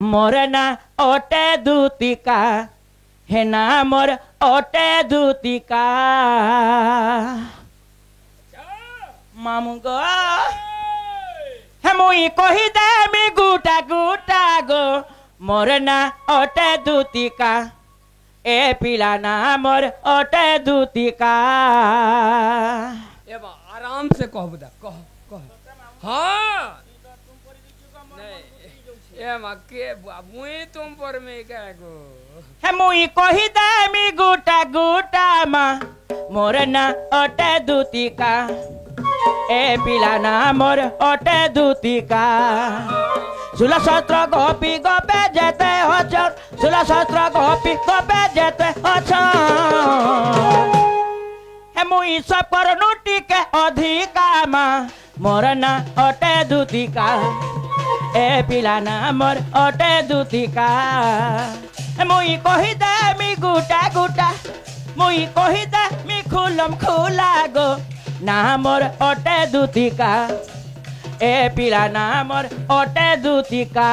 मोर ना ओटे दूतिका हे ना मोर ओटे दूतिका मामू गो हे मुई कही दे मी गुटा गुटा गो मोर ना ओटे दूतिका ए पिला ना मोर ओटे दूतिका आराम से कह बुदा कह कह हाँ ए मां के मुई तुम पर में क्या गो हे मुई कही दे मी गुटा गुटा मा मोर ना ओटे दूतिका ए पिला ना मोर ओटे दूतिका सुला सत्र गोपी गोपे जेते होचर सुला सत्र गोपी गोपे जेते होचर हे मुई सब पर नुटी के अधिका मा मोर ना ओटे दूतिका ए पिला ना मोर ओटे दूतिका मुई कही दे मी गुटा गुटा मुई कही दे मी खुलम खुला गो ना मोर ओटे दूतिका ए पिला ना मोर ओटे दूतिका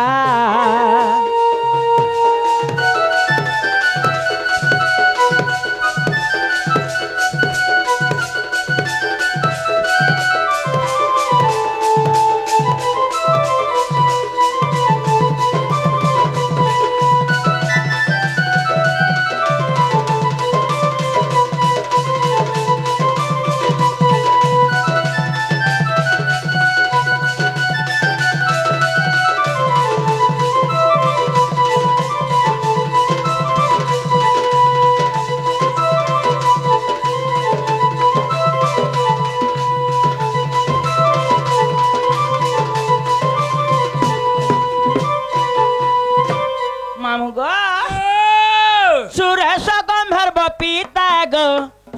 सुरेश गंधर्व पिता गो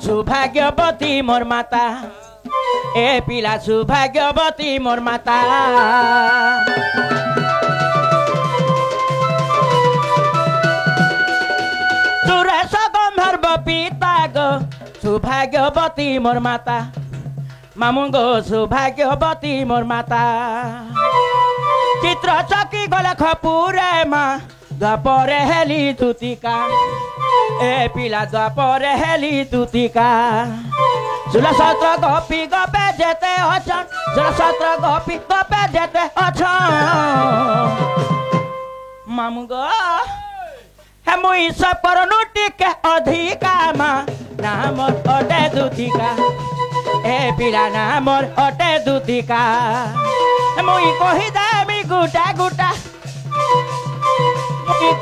सौभाग्यवती मोर माता ए पिला सौभाग्यवती मोर माता सुरेश गंधर्व पिता गो सौभाग्यवती मोर माता मामू गो सौभाग्यवती मोर माता चित्र चकी गले खपुरे मा द्वापरे हेली दूतिका ए पिला द्वापरे हेली दूतिका सुला सत्र गोपी गोपे जेते अछन सुला सत्र गोपी गोपे जेते अछन मामू गो हे मुई सब पर नुटी के अधिका मा ना मोर ओटे दूतिका ए पिला ना मोर ओटे दूतिका मुई कही दे मी गुटा गुटा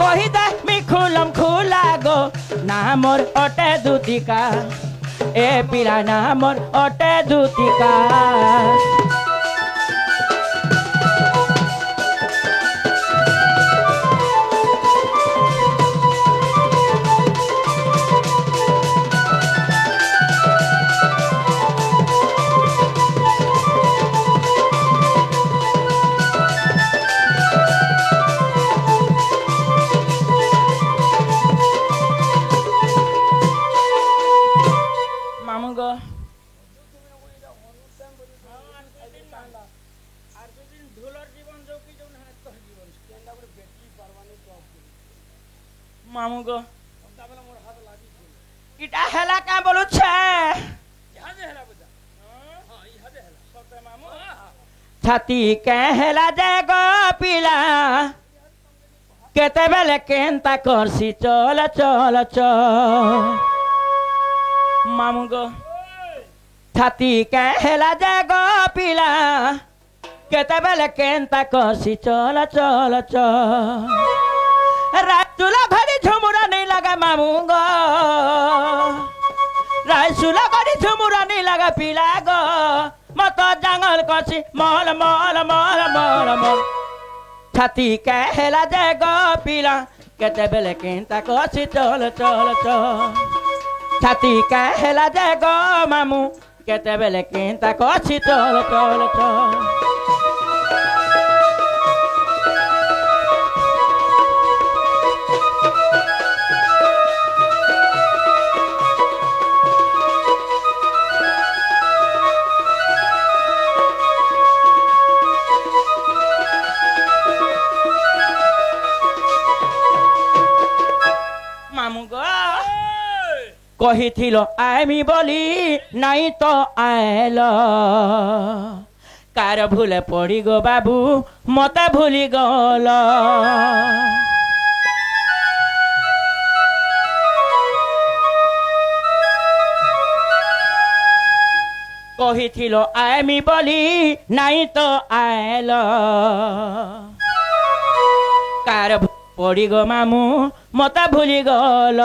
कही दे मी खुलम खुला गो ना मोर ओटे दूतिका ए पिला ना मोर ओटे दूतिका मामू गो इटा हेला का बोलु छे छाती के हेला दे गो पिला केते बेले केंता करसी चल चल चल मामू गो छाती के हेला दे गो पिला केते बेले केंता करसी चल चल चल राजुला घड़ी झुमुरा नहीं लगा मामू गो राजुला घड़ी झुमुरा नहीं लगा पिला गो मत जंगल कसी मल मल मल मल मल छाती के हेला दे गो पिला केते बेले केंता कसी चल चल चल छाती के हेला दे गो मामू केते बेले केंता कसी चल चल चल কহিছিল আইমি বলি নাই তো আইল কার ভুলে পড়ি গো বাবু মতে ভুলি গল কহিছিল আইমি বলি নাই তো আইল কার পড়ি গো মামু মতে ভুলি গল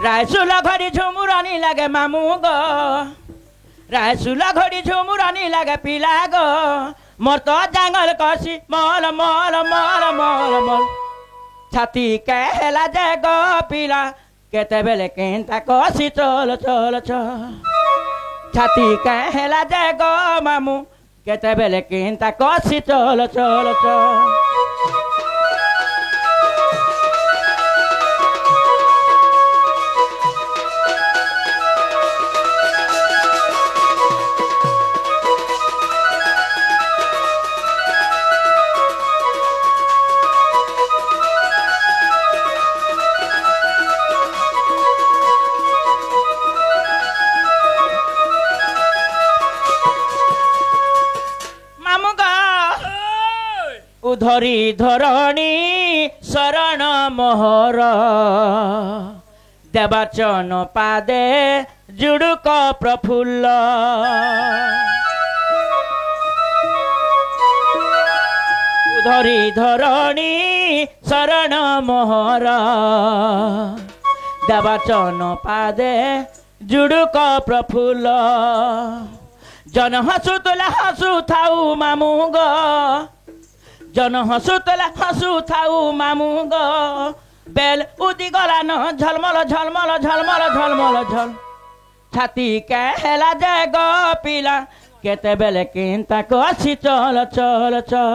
রায়সুল ঘড়ি ঝুমুরানি লাগে মামু গো রায়সুল ঘড়ি ঝুমুরানি লাগে পিলা গো মোর তো জাঙ্গল কষি মল মল মল মল মল ছাতি কেলা যে গো পিলা কেতেবেলে কেন্তা কষি চল চল চল ছাতি কেলা যে গো মামু কেতেবেলে কেন্তা কষি চল চল চল ধরি ধরণী শরণ মোহর দেবাচন পাদে জুড়ুক প্রফুল্ল ধরি ধরণী শরণ মোহর দেবাচন পাদে জুড়ুক প্রফুল্ল জন হসুতলে হসু থাউ মামু গো জন হসুতলে হসু থাউ মামু গো বেল উদি গলা ন ঝলমল ঝলমল ঝলমল ঝলমল ঝল ছাতি কেলা যে গো পিলা কেতে বেলে কিন্তা কষি চল চল চল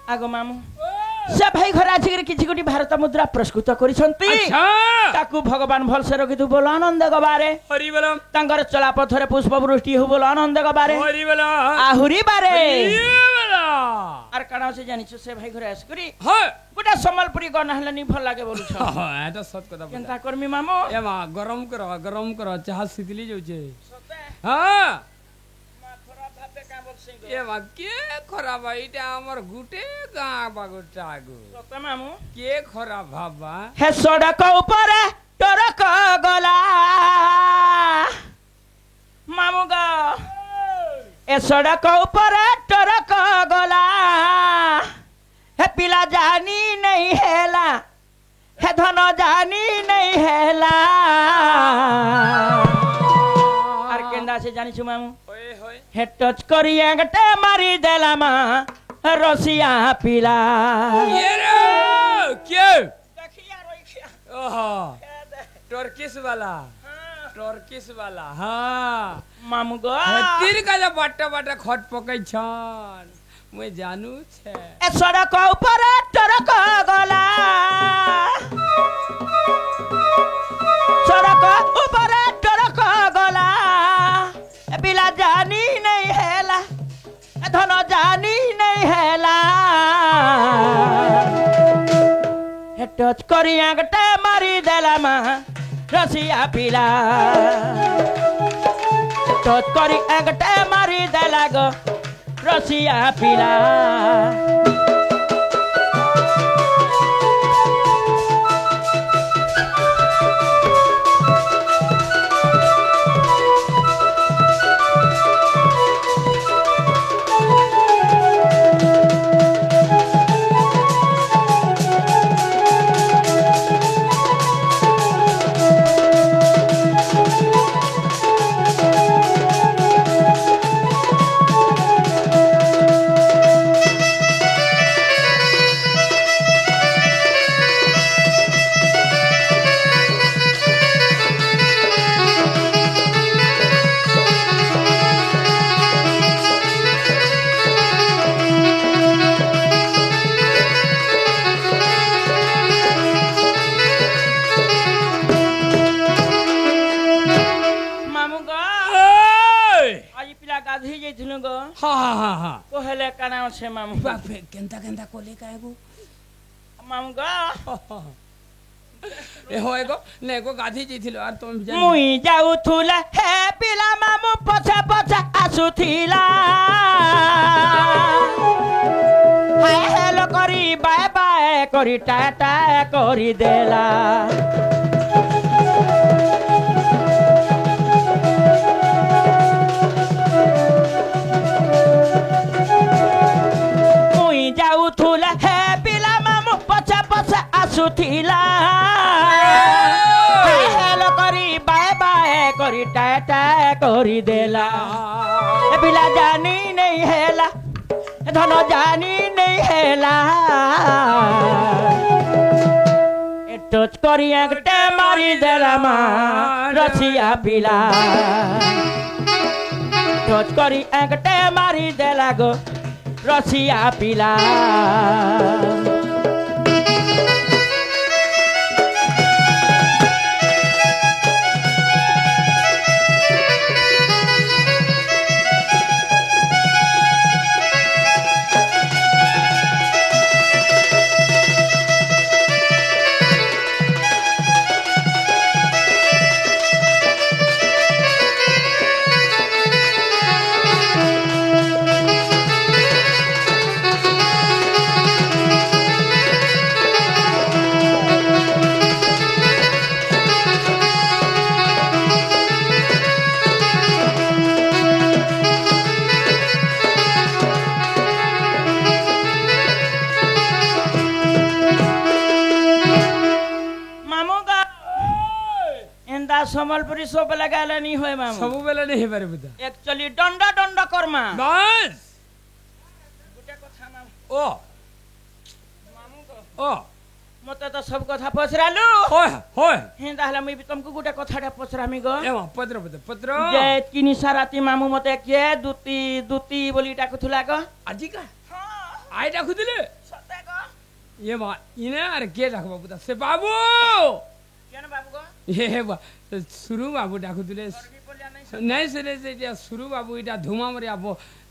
आगो मामू से भाई घर आज किसी गोटी भारत मुद्रा प्रस्तुत करिसंती ताकू भगवान भलसे रखितु बोल आनंद गबारे हरि बोल तांकर चला पथरे पुष्प वृष्टि हो बोल आनंद गबारे हरि बोल आहुरी बारे बोल आर काना से जानिछु से भाई घर आस करी हां गोटा सम्बलपुरी गन हलनी भल लागे बोलु छ हां एटा सत कथा केनता करमी मामू ए मा गरम कर चाह शीतली जाउछे हां ये मा के खराब इटा हमर गुटे गां बागुटा गो सत मामू के खराब बाबा हे सड़क ऊपर टरक गला मामू गा ए सड़क ऊपर टरक गला हे पिला जानी नहीं हेला हे धन जानी नहीं हेला आर केंदा से जानी छु मामू ओए होय हे टच करी एगटे मारी देला मा रसिया पिला ये रे के देखिया रोइखिया ओहो टर्किश वाला हाँ मामू गो तीर का जो बाटा खट पकै छन मैं जानू छे ए सड़क ऊपर टरक गला सड़क ऊपर टरक गला ए बिला जानी नहीं हेला ए धन जानी नहीं हेला हे टच करी आगटे मारी देला मा रसिया पिला टच करी आगटे मारी देला गो रसिया पिला गाधी जाइथिलु गो हाँ हाँ हाँ हाँ कोहेले काना छे मामू बापे केंता केंता कोले काएगो मामू गो ए होएगो नेगो गाधी जाइथिलो आर तुम जान मुई जाउथुला हे पिला मामू पछा पछा आसुथिला हाय हेलो करी बाय बाय करी टाटा करी देला मुई जाउथुला हे पिला मामू पछा पछा आसुथिला हाय हेलो करी बाय बाय करी टाटा करी देला ए पिला जानी नहीं हेला धन जानी नहीं हेला ए टच करी एकटे मारी देला मा रसिया पिला टच करी एकटे मारी देला गो रसिया पिला সম্বলপুরি সব লাগালে নি হয় মামু सब बेला नहीं पारे बुदा একচুয়ালি দণ্ড দণ্ড কর্মা बस গুটা কথা মামু ओ মামু গো ओ মতে তো সব কথা পছরালু होय होय হেঁ তাহলে মুই তুমকু গুটা কথাটা পছরামি গো एमा पत्र बुदा पत्र যে কিনি সারাতি মামু মতে কে দুতি দুতি বলি ডাকুথুলা গো आजी का হ্যাঁ आई डाकू दिले সতে গো ये मा इने अरे के डाकू बुदा से बाबू কেন বাবু গো ये बा शुरू बाबू डाकू दिले করবি বলিয়া নাই नहीं सुने से जे शुरू बाबू इटा धुमा मरे अब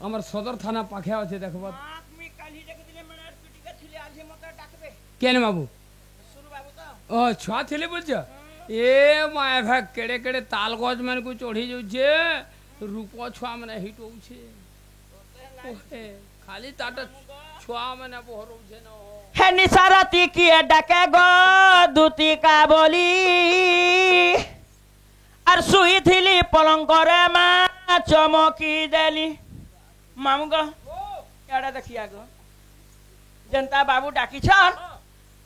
हमर सदर थाना पाखे আছে দেখবা আমি কালি দেখে দিলে মনার পিটিকা ছিলে আজে মতে ডাকবে केन बाबू শুরু বাবু তো ओ छुआ थिले बोलछ ए माय भा केड़े केड़े ताल गज मन को चढ़ी जाउछे रूपो छुआ मन हिट होउछे ओहे खाली ताटा छुआ मन बहरउछे न হে নিসারাতি কি ডাকে গো দুতি কা বলি আর শুইথিলি পলঙ্করে মা চমকি দেলি মামু গো এডা দেখিয়া গো জনতা বাবু ডাকিছন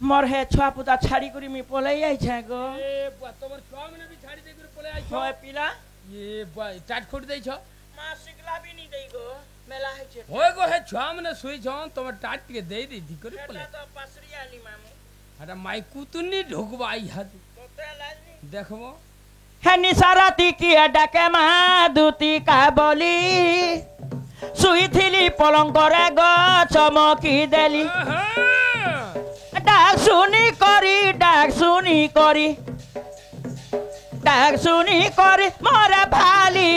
মোর হে ছুয়া পুতা ছাড়ি করি মি পলাই আইছে গো ए बा तोर छुआ मन भी छाड़ी दे कर पले आइछो হয় পিলা ये बा टाट खोट देइछो মা শিকলা বি নি দেই গো মেলা হইছে होय गो हे छुआ मन सुई छ तोर टाट के दे दी दी कर पले এটা তো পাসরি আলি মামু अरे माई कुतुनी ढोकबाई हाथ তোতে লাজনি देखबो হে নিসারাতি কি ডাকে মা দুতি কা বলি শুইথিলি পলঙ্করে গো চমকি দেলি ডাক শুনি করি ডাক শুনি করি মরে ভালি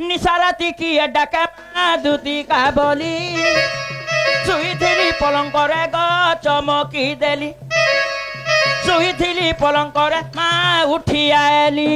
নিসারাতি কি ডাকে মা দুতি কা বলি শুইথিলি পলঙ্করে গো চমকি দেলি শুইথিলি পলঙ্করে মা উঠি আইলি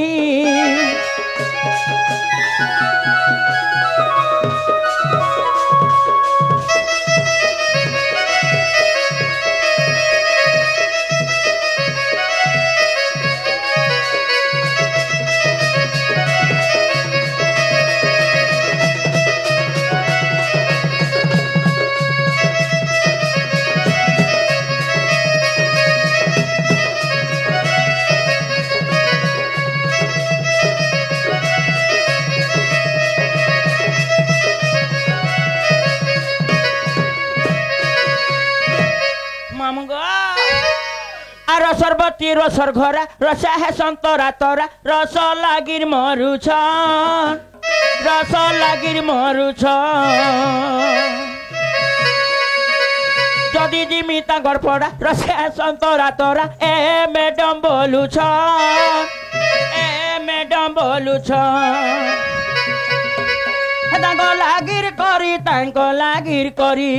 আর সর্বতী রসর ঘরা রসা হে সন্তরা তরা রস লাগির মরুছন রস লাগির মরুছন যদি জিমি তাঙ্কর পড়া রসে সন্তরা তরা এ ম্যাডাম বলুছন এ ম্যাডাম बोलुछ तांको लागिर करी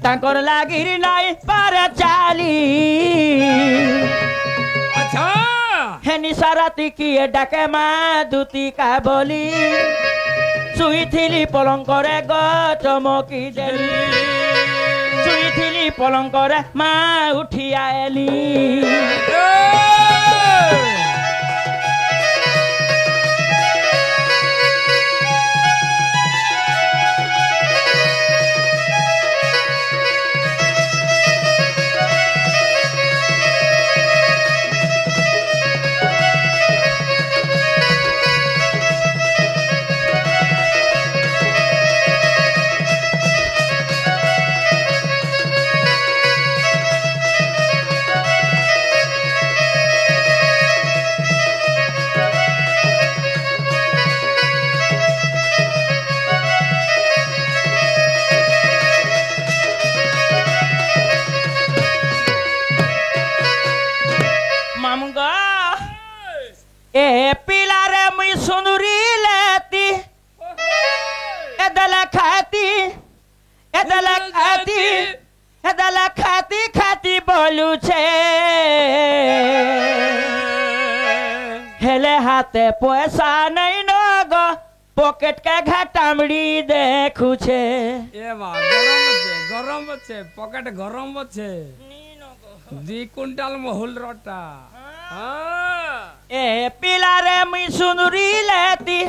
तांकर लागिर नाई पर चाली अच्छा हे निसाराती किए डाके माँ दूती का बोली सुई थिली पलंकरे ग चमकी देली सुई थिली पलंकरे माँ उठी आएली ए पिला रे मुई सुंदरी लेती एदला खाती बोलू छे हेले हाथे पैसा नहीं नग पॉकेट के घाटामड़ी देखू छे ए मां गरम छे पॉकेट गरम छे 2 क्विंटल महूल रोटा ए पिला रे मुई सुंदरी लेती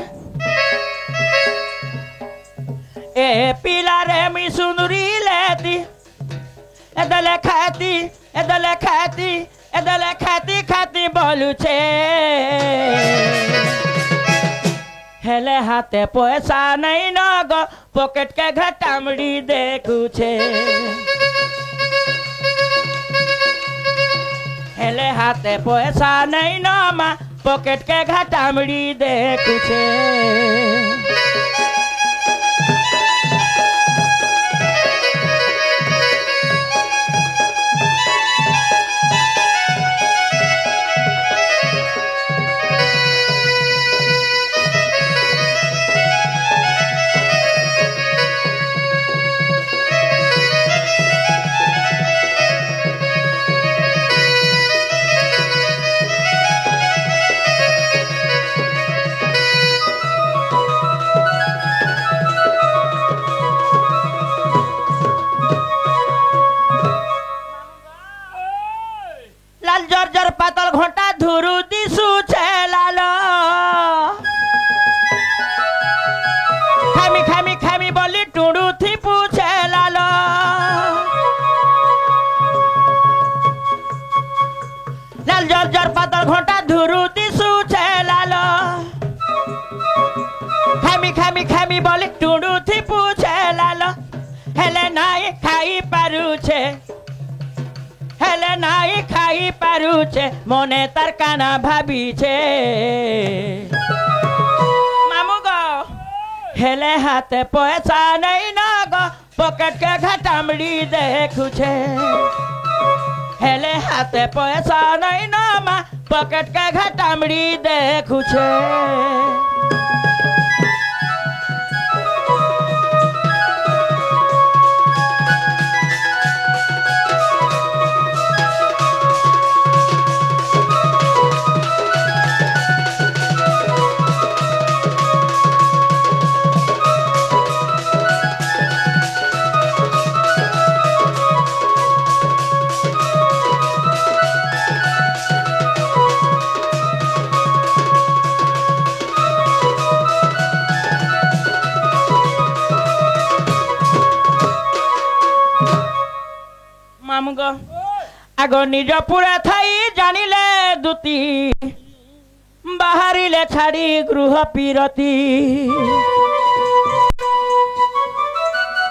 ए पिला रे मुई सुंदरी लेती एदले खाती बोलू छे हेले हाथे पैसा नहीं नग पॉकेट के घटामड़ी देखू छे हेले हाथे पैसा नहीं न माँ पॉकेट के घटामड़ी देखू छे जर पातल घोटा धुरु दिसु छे लालो खामी बोली टुडू थी पूछे लालो लाल जर पातल घोटा धुरु दिसु छे लालो खामी बोली टुडू थी पूछे लालो हेले नाई खाई पारू छे हेले नाई खाई पारू छे मने तार काना भाभी छे मामू गो हेले हाथे पैसा नहीं न गो पॉकेट के घटामड़ी देखू छे हेले हाथे पैसा नहीं न मा पॉकेट के घटामड़ी देखू छे आगो निज पूरा थाई जानिले दूती बाहरिले छाड़ी गृह पीरती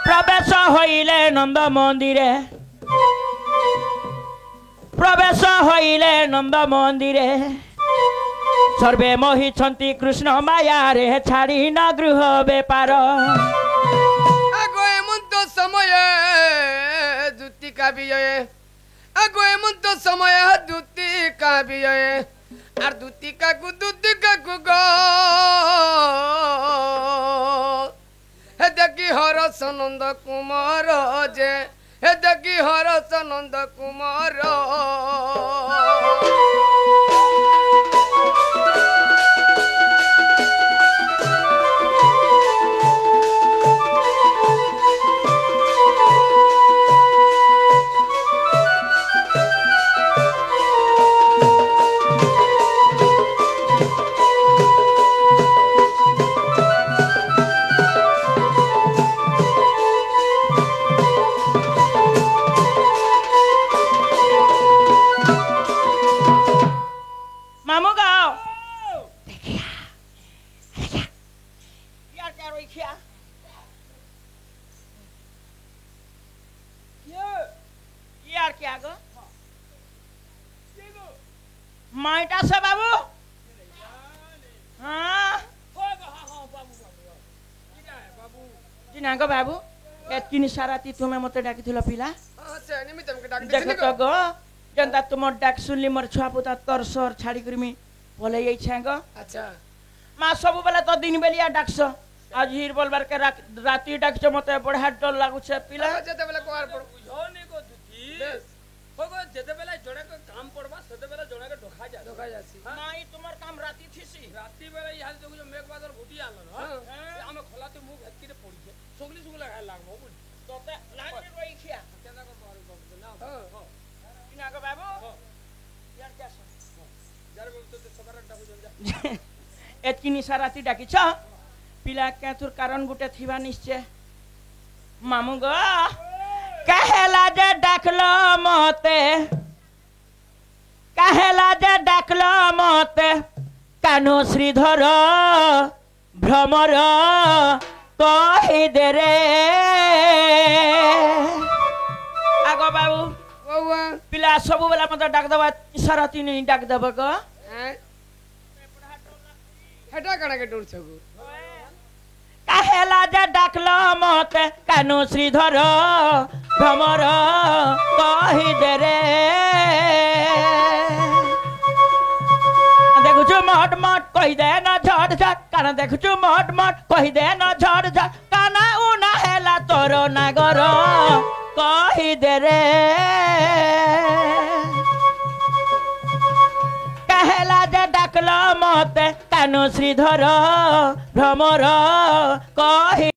प्रवेश होइले नंद मंदिरे सर्वे मोहिछंती कृष्ण माया रे छाड़ी न गृह बेपार आगो एमंत समय दूती का विजय आगो एमंत समय दूती का विजय আর দুতি কাকু গো হে দেখি হরস নন্দ কুমার যে হে দেখি হরস নন্দ কুমার मामू गाओ यार क्या रोई खिया यार क्या गो माइटा से बाबू हाँ जिना गो बाबू एतकिनी सारा ती तुम्हें मते डाकी थिलो पिला আচ্ছা নিমি তোমাকে ডাক देखो দিছি तो गो जनता तुमर डाक सुनली मोर छुआ पुता तोर सर छाड़ी करमी बोले यही छेगो আচ্ছা माँ सब बेला तो दिन बेलिया डाकस आज हिर बोलबार के राती डाकस मते बड़ा डर लागुछे पिला যেতে বেলা কোয়ার পড় বুঝনি গো দুতি বেশ ওগো যেতে বেলা জনে কো কাম পড়বা সেতে বেলা জনে কে ঢোকা যায় ধোকা যাচ্ছি माई तुम्हार काम राती थीसी রাত্রি বেলা ইহাল দেখো যে মেঘ বাদর ঘুটি আনলো না আমি খোলাতে মুখ হেতকিরে পড়িছে সগলি সগলা খাই লাগবো বুঝ तोते लाइन रोई खिया কেদা কো পারি বাবু না হ্যাঁ इना को बाबू यार क्या যার বলতে তো সবার ডাকু যা एतकिनी साराती डाकिछ पिला के तुर कारण गुटे थिबा निश्चय मामू गो कहेला जे डाकलो मते कहेला जे डाकलो मते कानो श्रीधर भ्रमर कहि दे रे आगो बाबू বাবা पिला सब बेला मते डाक दबा साराती नहीं डाक दबा गो হ্যাঁ হেটা কানাকে ডরছ গো কাহেলা যে ডাকলো মতে কানু শ্রীধর ভ্রমর কহি দে রে দেখুছু মট মট কহি দে না ঝট ঝট কানা দেখুছু মট মট কহি দে না ঝট ঝট কানা উনা হেলা তোর নাগর কহি দে রে कहेला जे डाकलो मते कानु श्रीधर भ्रमर कहि